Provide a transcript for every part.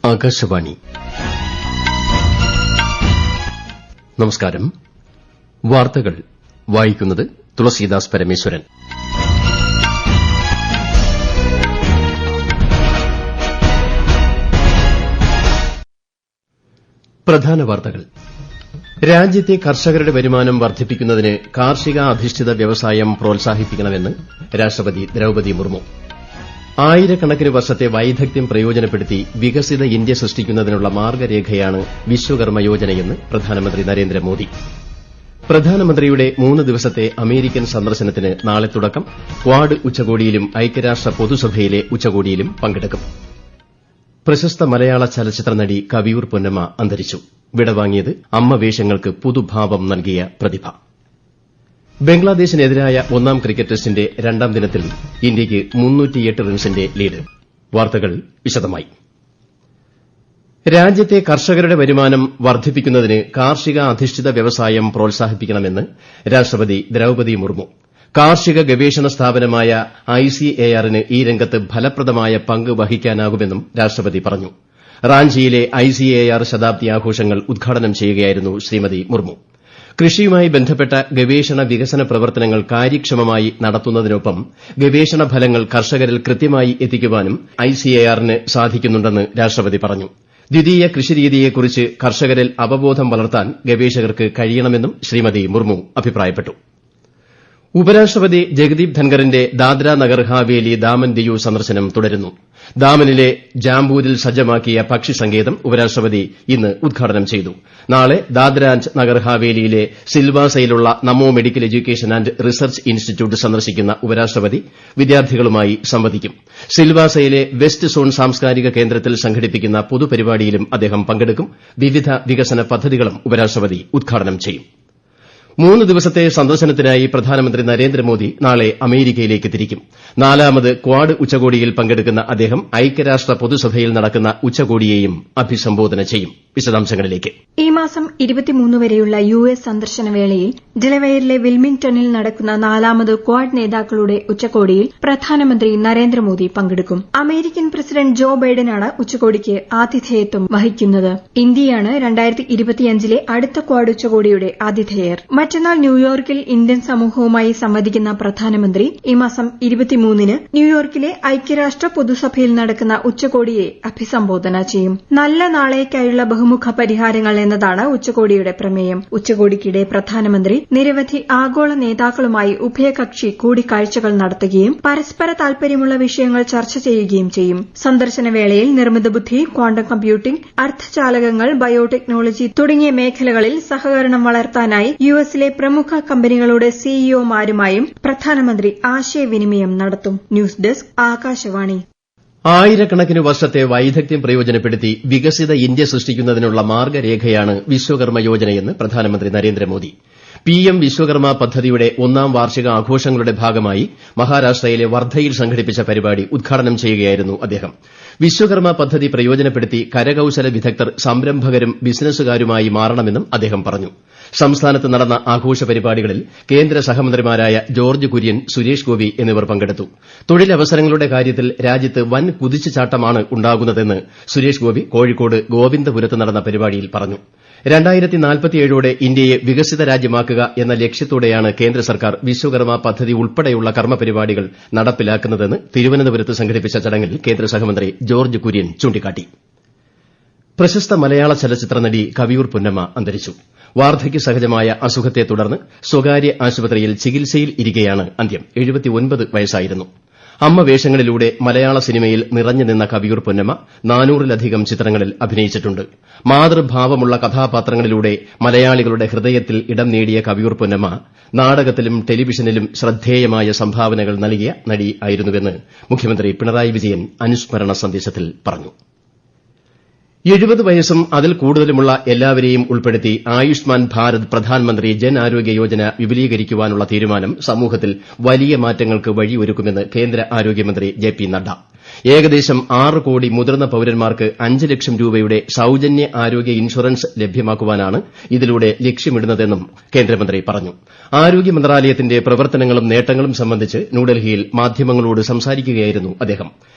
ആകാശവാണി. നമസ്കാരം. വാർത്തകൾ വായിക്കുന്നത് തുളസീദാസ് പരമേശ്വരൻ. പ്രധാന വാർത്തകൾ. രാജ്യത്തെ കർഷകരുടെ വരുമാനം വർദ്ധിപ്പിക്കുന്നതിന് കാർഷികാധിഷ്ഠിത വ്യവസായം പ്രോത്സാഹിപ്പിക്കണമെന്ന് രാഷ്ട്രപതി ദ്രൌപദി മുർമു. ആയിരക്കണക്കിന് വർഷത്തെ വൈദഗ്ധ്യം പ്രയോജനപ്പെടുത്തി വികസിത ഇന്ത്യ സൃഷ്ടിക്കുന്നതിനുള്ള മാർഗ്ഗരേഖയാണ് വിശ്വകർമ്മ യോജനയെന്ന് പ്രധാനമന്ത്രി നരേന്ദ്രമോദി. പ്രധാനമന്ത്രിയുടെ 3 ദിവസത്തെ അമേരിക്കൻ സന്ദർശനത്തിന് നാളെ തുടക്കം. ക്വാഡ് ഉച്ചകോടിയിലും ഐക്യരാഷ്ട്ര പൊതുസഭയിലെ ഉച്ചകോടിയിലും പങ്കെടുക്കും. പ്രശസ്ത മലയാള ചലച്ചിത്ര നടി കവിയൂർ പൊന്നമ്മ അന്തരിച്ചു. വിടവാങ്ങിയത് അമ്മ വേഷങ്ങൾക്ക് പുതുഭാവം നൽകിയ പ്രതിഭ. ബംഗ്ലാദേശിനെതിരായ 1-ാം ക്രിക്കറ്റ് ടെസ്റ്റിന്റെ 2ാം ദിനത്തിൽ ഇന്ത്യയ്ക്ക് 308 റൺസിന്റെ ലീഡ്. വാർത്തകൾ വിശദമായി. രാജ്യത്തെ കർഷകരുടെ വരുമാനം വർദ്ധിപ്പിക്കുന്നതിന് കാർഷികാധിഷ്ഠിത വ്യവസായം പ്രോത്സാഹിപ്പിക്കണമെന്ന് രാഷ്ട്രപതി ദ്രൌപദി മുർമു. കാർഷിക ഗവേഷണ സ്ഥാപനമായ ഐസിഎആറിന് ഈ രംഗത്ത് ഫലപ്രദമായ പങ്ക് വഹിക്കാനാകുമെന്നും രാഷ്ട്രപതി പറഞ്ഞു. റാഞ്ചിയിലെ ഐസിഎആർ ശതാബ്ദി ആഘോഷങ്ങൾ ഉദ്ഘാടനം ചെയ്യുകയായിരുന്നു ശ്രീമതി മുർമു. കൃഷിയുമായി ബന്ധപ്പെട്ട ഗവേഷണ വികസന പ്രവർത്തനങ്ങൾ കാര്യക്ഷമമായി നടത്തുന്നതിനൊപ്പം ഗവേഷണ ഫലങ്ങൾ കർഷകരിൽ കൃത്യമായി എത്തിക്കുവാനും ഐസിഎആറിന് സാധിക്കുന്നുണ്ടെന്ന് രാഷ്ട്രപതി പറഞ്ഞു. ദ്വിതീയ കൃഷിരീതിയെക്കുറിച്ച് കർഷകരിൽ അവബോധം വളർത്താൻ ഗവേഷകർക്ക് കഴിയണമെന്നും ശ്രീമതി മുർമു അഭിപ്രായപ്പെട്ടു. ഉപരാഷ്ട്രപതി ജഗദീപ് ധൻഖറിന്റെ ദാദ്ര നഗർ ഹാവേലി ദാമൻ ദിയു സന്ദർശനം തുടരുന്നു. ദാമനിലെ ജാംബൂരിൽ സജ്ജമാക്കിയ പക്ഷി സങ്കേതം ഉപരാഷ്ട്രപതി ഇന്ന് ഉദ്ഘാടനം ചെയ്തു. നാളെ ദാദ്ര നഗർ ഹാവേലിയിലെ സിൽവാസയിലുള്ള Namo medical education and research institute സന്ദർശിക്കുന്ന ഉപരാഷ്ട്രപതി വിദ്യാർത്ഥികളുമായി സംവദിക്കും. സിൽവാസയിലെ വെസ്റ്റ് സോൺ സാംസ്കാരിക കേന്ദ്രത്തിൽ സംഘടിപ്പിക്കുന്ന പൊതുപരിപാടിയിലും അദ്ദേഹം പങ്കെടുക്കും. വിവിധ വികസന പദ്ധതികളും ഉപരാഷ്ട്രപതി ഉദ്ഘാടനം ചെയ്യും. 3 ദിവസത്തെ സന്ദർശനത്തിനായി പ്രധാനമന്ത്രി നരേന്ദ്രമോദി നാളെ അമേരിക്കയിലേക്ക് തിരിക്കും. 4ാമത് ക്വാഡ് ഉച്ചകോടിയിൽ പങ്കെടുക്കുന്ന അദ്ദേഹം ഐക്യരാഷ്ട്ര പൊതുസഭയിൽ നടക്കുന്ന ഉച്ചകോടിയെയും അഭിസംബോധന ചെയ്യും. വിശദാംശങ്ങളിലേക്ക്. ഈ മാസം 23 വരെയുള്ള യുഎസ് സന്ദർശന വേളയിൽ ഡെലവെയറിലെ വിൽമിംഗ്ടണിൽ നടക്കുന്ന 4ാമത് ക്വാഡ് നേതാക്കളുടെ ഉച്ചകോടിയിൽ പ്രധാനമന്ത്രി നരേന്ദ്രമോദി പങ്കെടുക്കും. അമേരിക്കൻ പ്രസിഡന്റ് ജോ ബൈഡനാണ് ഉച്ചകോടിക്ക് ആതിഥേയത്വം വഹിക്കുന്നത്. ഇന്ത്യയാണ് 2025ലെ അടുത്ത ക്വാഡ് ഉച്ചകോടിയുടെ ആതിഥേയർ. മറ്റന്നാൾ ന്യൂയോർക്കിൽ ഇന്ത്യൻ സമൂഹവുമായി സംവദിക്കുന്ന പ്രധാനമന്ത്രി ഈ മാസം 23-ന് ന്യൂയോർക്കിലെ ഐക്യരാഷ്ട്ര പൊതുസഭയിൽ നടക്കുന്ന ഉച്ചകോടിയെ അഭിസംബോധന ചെയ്യും. നല്ല നാളേക്കായുള്ള ബഹുമുഖ പരിഹാരങ്ങൾ എന്നതാണ് ഉച്ചകോടിയുടെ പ്രമേയം. ഉച്ചകോടിക്കിടെ പ്രധാനമന്ത്രി നിരവധി ആഗോള നേതാക്കളുമായി ഉഭയകക്ഷി കൂടിക്കാഴ്ചകൾ നടത്തുകയും പരസ്പര താൽപര്യമുള്ള വിഷയങ്ങൾ ചർച്ച ചെയ്യുകയും ചെയ്യും. സന്ദർശന വേളയിൽ നിർമ്മിത ബുദ്ധി, ക്വാണ്ടം കമ്പ്യൂട്ടിംഗ്, അർദ്ധചാലകങ്ങൾ, ബയോടെക്നോളജി തുടങ്ങിയ മേഖലകളിൽ സഹകരണം വളർത്താനായി യുഎസിലെ പ്രമുഖ കമ്പനികളുടെ സിഇഒമാരുമായും പ്രധാനമന്ത്രി ആശയവിനിമയം നടത്തും. News desk Akashvani. ആയിരക്കണക്കിന് വർഷത്തെ വൈദഗ്ധ്യം പ്രയോജനപ്പെടുത്തി വികസിത ഇന്ത്യ സൃഷ്ടിക്കുന്നതിനുള്ള മാർഗ്ഗരേഖയാണ് വിശ്വകർമ്മ യോജനയെന്ന് പ്രധാനമന്ത്രി നരേന്ദ്രമോദി. പിഎം വിശ്വകർമ്മ പദ്ധതിയുടെ 1-ാം വാർഷിക ആഘോഷങ്ങളുടെ ഭാഗമായി മഹാരാഷ്ട്രയിലെ വർദ്ധയിൽ സംഘടിപ്പിച്ച പരിപാടി ഉദ്ഘാടനം ചെയ്യുകയായിരുന്നു അദ്ദേഹം. വിശ്വകർമ്മ പദ്ധതി പ്രയോജനപ്പെടുത്തി കരകൌശല വിദഗ്ധർ സംരംഭകരും ബിസിനസ്സുകാരുമായി മാറണമെന്നും അദ്ദേഹം പറഞ്ഞു. സംസ്ഥാനത്ത് നടന്ന ആഘോഷ പരിപാടികളിൽ കേന്ദ്ര സഹമന്ത്രിമാരായ ജോർജ് കുര്യൻ, സുരേഷ് ഗോപി എന്നിവർ പങ്കെടുത്തു. തൊഴിലവസരങ്ങളുടെ കാര്യത്തിൽ രാജ്യത്ത് വൻ കുതിച്ചുചാട്ടമാണ് ഉണ്ടാകുന്നതെന്ന് സുരേഷ് ഗോപി കോഴിക്കോട് ഗോവിന്ദപുരത്ത് നടന്ന പരിപാടിയിൽ പറഞ്ഞു. 2047ഓടെ ഇന്ത്യയെ വികസിത രാജ്യമാക്കുക എന്ന ലക്ഷ്യത്തോടെയാണ് കേന്ദ്ര സർക്കാർ വിശ്വകർമ്മ പദ്ധതി ഉൾപ്പെടെയുള്ള കർമ്മപരിപാടികൾ നടപ്പിലാക്കുന്നതെന്ന് തിരുവനന്തപുരത്ത് സംഘടിപ്പിച്ച ചടങ്ങിൽ കേന്ദ്ര സഹമന്ത്രി ജോർജ് കുര്യൻ ചൂണ്ടിക്കാട്ടി. പ്രശസ്ത മലയാള ചലച്ചിത്ര നടി കവിയൂർ പൊന്നമ്മ അന്തരിച്ചു. വാർദ്ധക്യ സഹജമായ അസുഖത്തെ തുടർന്ന് സ്വകാര്യ ആശുപത്രിയിൽ ചികിത്സയിൽ ഇരിക്കെയാണ് അന്ത്യം. 79 വയസ്സായിരുന്നു. അമ്മ വേഷങ്ങളിലൂടെ മലയാള സിനിമയിൽ നിറഞ്ഞുനിന്ന കവിയൂർ പൊന്നമ്മ 400-ലധികം ചിത്രങ്ങളിൽ അഭിനയിച്ചിട്ടുണ്ട്. മാതൃഭാവമുള്ള കഥാപാത്രങ്ങളിലൂടെ മലയാളികളുടെ ഹൃദയത്തിൽ ഇടം നേടിയ കവിയൂർ പൊന്നമ്മ നാടകത്തിലും ടെലിവിഷനിലും ശ്രദ്ധേയമായ സംഭാവനകൾ നൽകിയ നടി ആയിരുന്നുവെന്ന് മുഖ്യമന്ത്രി പിണറായി വിജയൻ അനുസ്മരണ സന്ദേശത്തിൽ പറഞ്ഞു. 70 വയസ്സും അതിൽ കൂടുതലുമുള്ള എല്ലാവരെയും ഉൾപ്പെടുത്തി ആയുഷ്മാൻ ഭാരത് പ്രധാൻമന്ത്രി ജൻ ആരോഗ്യ യോജന വിപുലീകരിക്കുവാനുള്ള തീരുമാനം സമൂഹത്തിൽ വലിയ മാറ്റങ്ങൾക്ക് വഴിയൊരുക്കുമെന്ന് കേന്ദ്ര ആരോഗ്യമന്ത്രി ജെ.പി. നഡ്ഡ. ഏകദേശം 6 കോടി മുതിർന്ന പൌരന്മാർക്ക് 5 ലക്ഷം രൂപയുടെ സൌജന്യ ആരോഗ്യ ഇൻഷുറൻസ് ലഭ്യമാക്കുവാനാണ് ഇതിലൂടെ ലക്ഷ്യമിടുന്നതെന്നും കേന്ദ്രമന്ത്രി പറഞ്ഞു. ആരോഗ്യ മന്ത്രാലയത്തിന്റെ പ്രവർത്തനങ്ങളും നേട്ടങ്ങളും സംബന്ധിച്ച് ന്യൂഡൽഹിയിൽ മാധ്യമങ്ങളോട് സംസാരിക്കുകയായിരുന്നു അദ്ദേഹം.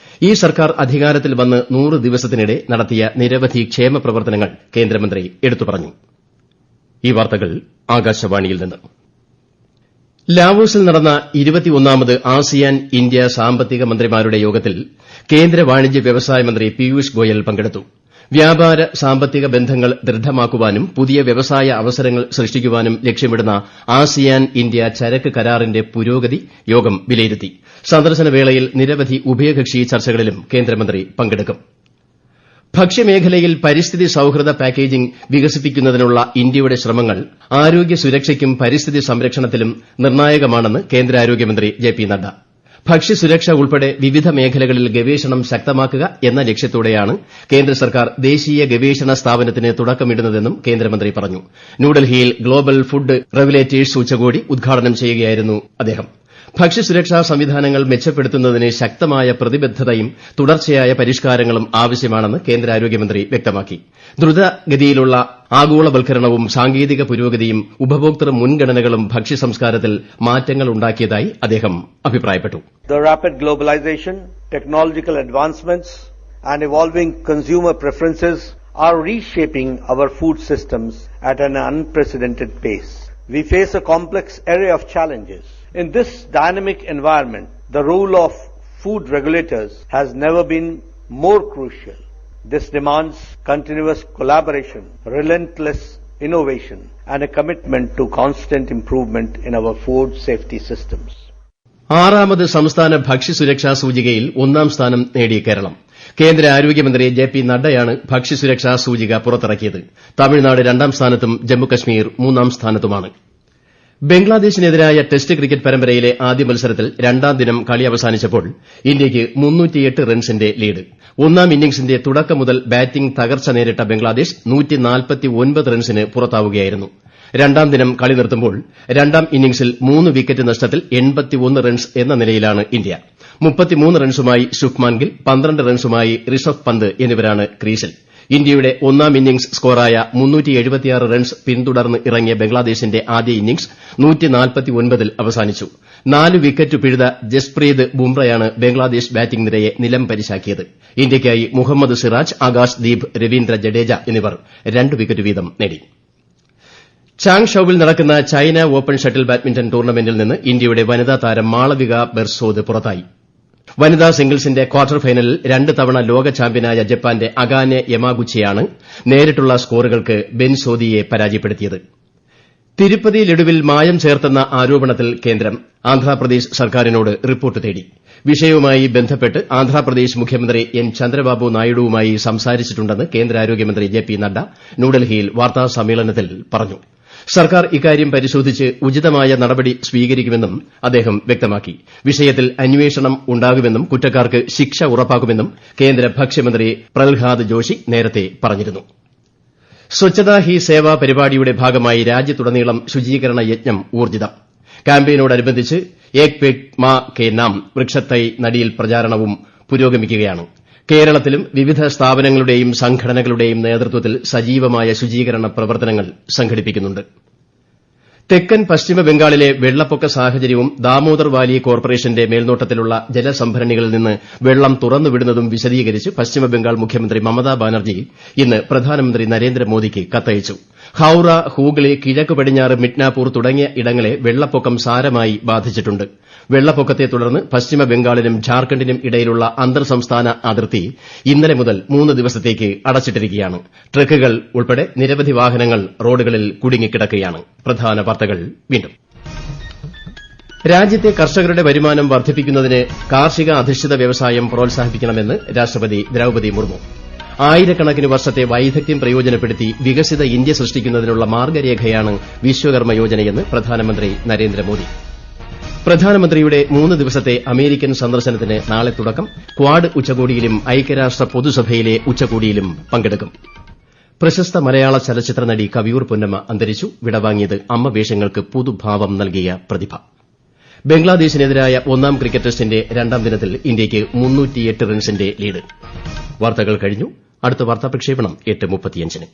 ഈ സർക്കാർ അധികാരത്തിൽ വന്ന് 100 ദിവസത്തിനിടെ നടത്തിയ നിരവധി ക്ഷേമ പ്രവർത്തനങ്ങൾ കേന്ദ്രമന്ത്രി എടുത്തു പറഞ്ഞു. ഈ വാർത്തകൾ ആകാശവാണിയിൽ നിന്ന്. ലാവോസിൽ നടന്ന 21ാമത് ആസിയാൻ ഇന്ത്യ സാമ്പത്തിക മന്ത്രിമാരുടെ യോഗത്തിൽ കേന്ദ്ര വാണിജ്യ വ്യവസായ മന്ത്രി പീയൂഷ് ഗോയൽ പങ്കെടുത്തു. വ്യാപാര സാമ്പത്തിക ബന്ധങ്ങൾ ദൃഢമാക്കുവാനും പുതിയ വ്യവസായ അവസരങ്ങൾ സൃഷ്ടിക്കുവാനും ലക്ഷ്യമിടുന്ന ആസിയാൻ ഇന്ത്യ ചരക്ക് കരാറിന്റെ പുരോഗതി യോഗം വിലയിരുത്തി. സന്ദർശനവേളയിൽ നിരവധി ഉഭയകക്ഷി ചർച്ചകളിലും കേന്ദ്രമന്ത്രി പങ്കെടുക്കും. ഭക്ഷ്യമേഖലയിൽ പരിസ്ഥിതി സൌഹൃദ പാക്കേജിംഗ് വികസിപ്പിക്കുന്നതിനുള്ള ഇന്ത്യയുടെ ശ്രമങ്ങൾ ആരോഗ്യ സുരക്ഷയ്ക്കും പരിസ്ഥിതി സംരക്ഷണത്തിലും നിർണായകമാണെന്ന് കേന്ദ്ര ആരോഗ്യമന്ത്രി ജെ പി നദ്ദ. ഭക്ഷ്യസുരക്ഷ ഉൾപ്പെടെ വിവിധ മേഖലകളിൽ ഗവേഷണം ശക്തമാക്കുക എന്ന ലക്ഷ്യത്തോടെയാണ് കേന്ദ്ര സർക്കാർ ദേശീയ ഗവേഷണ സ്ഥാപനത്തിന് തുടക്കമിടുന്നതെന്നും കേന്ദ്രമന്ത്രി പറഞ്ഞു. ന്യൂഡൽഹിയിൽ ഗ്ലോബൽ ഫുഡ് റെഗുലേറ്റേഴ്സ് ഉച്ചകോടി ഉദ്ഘാടനം ചെയ്യുകയായിരുന്നു അദ്ദേഹം. ഭക്ഷ്യസുരക്ഷാ സംവിധാനങ്ങൾ മെച്ചപ്പെടുത്തുന്നതിന് ശക്തമായ പ്രതിബദ്ധതയും തുടർച്ചയായ പരിഷ്കാരങ്ങളും ആവശ്യമാണെന്ന് കേന്ദ്ര ആരോഗ്യമന്ത്രി വ്യക്തമാക്കി. ദ്രുതഗതിയിലുള്ള ആഗോളവൽക്കരണവും സാങ്കേതിക പുരോഗതിയും ഉപഭോക്തൃ മുൻഗണനകളും ഭക്ഷ്യസംസ്കാരത്തിൽ മാറ്റങ്ങളുണ്ടാക്കിയതായി അദ്ദേഹം അഭിപ്രായപ്പെട്ടു. The rapid globalization, technological advancements and evolving consumer preferences are reshaping our food systems at an unprecedented pace. We face a complex array of challenges. In this dynamic environment, the role of food regulators has never been more crucial. This demands continuous collaboration, relentless innovation, and a commitment to constant improvement in our food safety systems. 6ാമത് സംസ്ഥാന ഭക്ഷ്യസുരക്ഷാ സൂചികയിൽ 1ാം സ്ഥാനം നേടി കേരളം. കേന്ദ്ര ആരോഗ്യമന്ത്രി J P നദ്ദയാണ് ഭക്ഷ്യസുരക്ഷാ സൂചിക പുറത്തിറക്കിയത്. തമിഴ്നാട് 2ാം സ്ഥാനത്തും ജമ്മുകശ്മീർ 3ാം സ്ഥാനത്തുമാണ്. ബംഗ്ലാദേശിനെതിരായ ടെസ്റ്റ് ക്രിക്കറ്റ് പരമ്പരയിലെ ആദ്യ മത്സരത്തിൽ 2ാം ദിനം കളി അവസാനിച്ചപ്പോൾ ഇന്ത്യയ്ക്ക് 308 റൺസിന്റെ ലീഡ്. 1ാം ഇന്നിംഗ്സിന്റെ തുടക്കം മുതൽ ബാറ്റിംഗ് തകർച്ച നേരിട്ട ബംഗ്ലാദേശ് 149 റൺസിന് പുറത്താവുകയായിരുന്നു. 2ാം ദിനം കളി നിർത്തുമ്പോൾ 2ാം ഇന്നിംഗ്സിൽ 3 വിക്കറ്റ് നഷ്ടത്തിൽ 81 റൺസ് എന്ന നിലയിലാണ് ഇന്ത്യ. 33 റൺസുമായി ശുഭ്മാൻ ഗിൽ, 12 റൺസുമായി ഋഷഭ് പന്ത് എന്നിവരാണ് ക്രീസിൽ. ഇന്ത്യയുടെ 1ാം ഇന്നിംഗ്സ് സ്കോറായ 376 റൺസ് പിന്തുടർന്ന് ഇറങ്ങിയ ബംഗ്ലാദേശിന്റെ ആദ്യ ഇന്നിംഗ്സ് 149-ൽ അവസാനിച്ചു. 4 വിക്കറ്റ് പിഴുത ജസ്പ്രീത് ബുംറയാണ് ബംഗ്ലാദേശ് ബാറ്റിംഗ് നിരയെ നിലംപരിശാക്കിയത്. ഇന്ത്യയ്ക്കായി മുഹമ്മദ് സിറാജ്, ആകാശ് ദീപ്, രവീന്ദ്ര ജഡേജ എന്നിവർ 2 വിക്കറ്റ് വീതം നേടി. ചാങ്ഷൌവിൽ നടക്കുന്ന ചൈന ഓപ്പൺ ഷട്ടിൽ ബാഡ്മിന്റൺ ടൂർണമെന്റിൽ നിന്ന് ഇന്ത്യയുടെ വനിതാ താരം മാളവിക ബെർസോദ് പുറത്തായി. വനിതാ സിംഗിൾസിന്റെ ക്വാർട്ടർ ഫൈനലിൽ 2 തവണ ലോക ചാമ്പ്യനായ ജപ്പാന്റെ അകാനെ യമാഗുച്ചിയാണ് നേരിട്ടുള്ള സ്കോറുകൾക്ക് ബെൻസോദിയെ പരാജയപ്പെടുത്തിയത്. തിരുപ്പതി ലഡുവിൽ മായം ചേർത്തെന്ന ആരോപണത്തിൽ കേന്ദ്രം ആന്ധ്രാപ്രദേശ് സർക്കാരിനോട് റിപ്പോർട്ട് തേടി. വിഷയവുമായി ബന്ധപ്പെട്ട് ആന്ധ്രാപ്രദേശ് മുഖ്യമന്ത്രി എൻ ചന്ദ്രബാബു നായിഡുവുമായി സംസാരിച്ചിട്ടുണ്ടെന്ന് കേന്ദ്ര ആരോഗ്യമന്ത്രി ജെ പി നദ്ദ ന്യൂഡൽഹിയിൽ വാർത്താസമ്മേളനത്തിൽ പറഞ്ഞു. സർക്കാർ ഇക്കാര്യം പരിശോധിച്ച് ഉചിതമായ നടപടി സ്വീകരിക്കുമെന്നും അദ്ദേഹം വ്യക്തമാക്കി. വിഷയത്തിൽ അന്വേഷണം ഉണ്ടാകുമെന്നും കുറ്റക്കാർക്ക് ശിക്ഷ ഉറപ്പാക്കുമെന്നും കേന്ദ്ര ഭക്ഷ്യമന്ത്രി പ്രഹ്ലാദ് ജോഷി നേരത്തെ പറഞ്ഞിരുന്നു. സ്വച്ഛതാ ഹി സേവ പരിപാടിയുടെ ഭാഗമായി രാജ്യത്തുടനീളം ശുചീകരണ യജ്ഞം ഊർജ്ജിതം. ക്യാമ്പയിനോടനുബന്ധിച്ച് ഏക് പേട് മാ കെ നാം വൃക്ഷത്തൈ നടീൽ പ്രചാരണവും പുരോഗമിക്കുകയാണ്. കേരളത്തിലും വിവിധ സ്ഥാപനങ്ങളുടെയും സംഘടനകളുടെയും നേതൃത്വത്തിൽ സജീവമായ ശുചീകരണ പ്രവർത്തനങ്ങൾ സംഘടിപ്പിക്കുന്നുണ്ട്. തെക്കൻ പശ്ചിമ ബംഗാളിലെ വെള്ളപ്പൊക്ക സാഹചര്യവും ദാമോദർ വാലി കോർപ്പറേഷന്റെ മേൽനോട്ടത്തിലുള്ള ജലസംഭരണികളിൽ നിന്ന് വെള്ളം തുറന്നുവിടുന്നതും വിശദീകരിച്ച് പശ്ചിമബംഗാൾ മുഖ്യമന്ത്രി മമതാ ബാനർജി ഇന്ന് പ്രധാനമന്ത്രി നരേന്ദ്രമോദിക്ക് കത്തയച്ചു. ഹൌറ, ഹൂഗ്ലി, കിഴക്ക് പടിഞ്ഞാറ് മിഡ്നാപൂർ തുടങ്ങിയ ഇടങ്ങളെ വെള്ളപ്പൊക്കം സാരമായി ബാധിച്ചിട്ടുണ്ട്. വെള്ളപ്പൊക്കത്തെ തുടർന്ന് പശ്ചിമ ബംഗാളിനും ഝാർഖണ്ഡിനും ഇടയിലുള്ള അന്തർ സംസ്ഥാന അതിർത്തി ഇന്നലെ മുതൽ 3 ദിവസത്തേക്ക് അടച്ചിട്ടിരിക്കുകയാണ്. ട്രക്കുകൾ ഉൾപ്പെടെ നിരവധി വാഹനങ്ങൾ റോഡുകളിൽ കുടുങ്ങിക്കിടക്കുകയാണ്. പ്രധാന വാർത്തകൾ വീണ്ടും. രാജ്യത്തെ കർഷകരുടെ വരുമാനം വർദ്ധിപ്പിക്കുന്നതിന് കാർഷിക അധിഷ്ഠിത വ്യവസായം പ്രോത്സാഹിപ്പിക്കണമെന്ന് രാഷ്ട്രപതി ദ്രൌപദി മുർമു. ആയിരക്കണക്കിന് വർഷത്തെ വൈദഗ്ധ്യം പ്രയോജനപ്പെടുത്തി വികസിത ഇന്ത്യ സൃഷ്ടിക്കുന്നതിനുള്ള മാർഗ്ഗരേഖയാണ് വിശ്വകർമ്മ യോജനയെന്ന് പ്രധാനമന്ത്രി നരേന്ദ്രമോദി. പ്രധാനമന്ത്രിയുടെ 3 ദിവസത്തെ അമേരിക്കൻ സന്ദർശനത്തിന് നാളെ തുടക്കം. ക്വാഡ് ഉച്ചകോടിയിലും ഐക്യരാഷ്ട്ര പൊതുസഭയിലെ ഉച്ചകോടിയിലും പങ്കെടുക്കും. പ്രശസ്ത മലയാള ചലച്ചിത്ര നടി കവിയൂർ പൊന്നമ്മ അന്തരിച്ചു. വിടവാങ്ങിയത് അമ്മ വേഷങ്ങൾക്ക് പുതുഭാവം നൽകിയ പ്രതിഭ. ബംഗ്ലാദേശിനെതിരായ 1ാം ക്രിക്കറ്റ് ടെസ്റ്റിന്റെ 2ാം ദിനത്തിൽ ഇന്ത്യയ്ക്ക് 308 റൺസിന്റെ ലീഡ്. വാർത്തകൾ കഴിഞ്ഞു. അടുത്ത വാർത്താ പ്രക്ഷേപണം 8:35-ന്.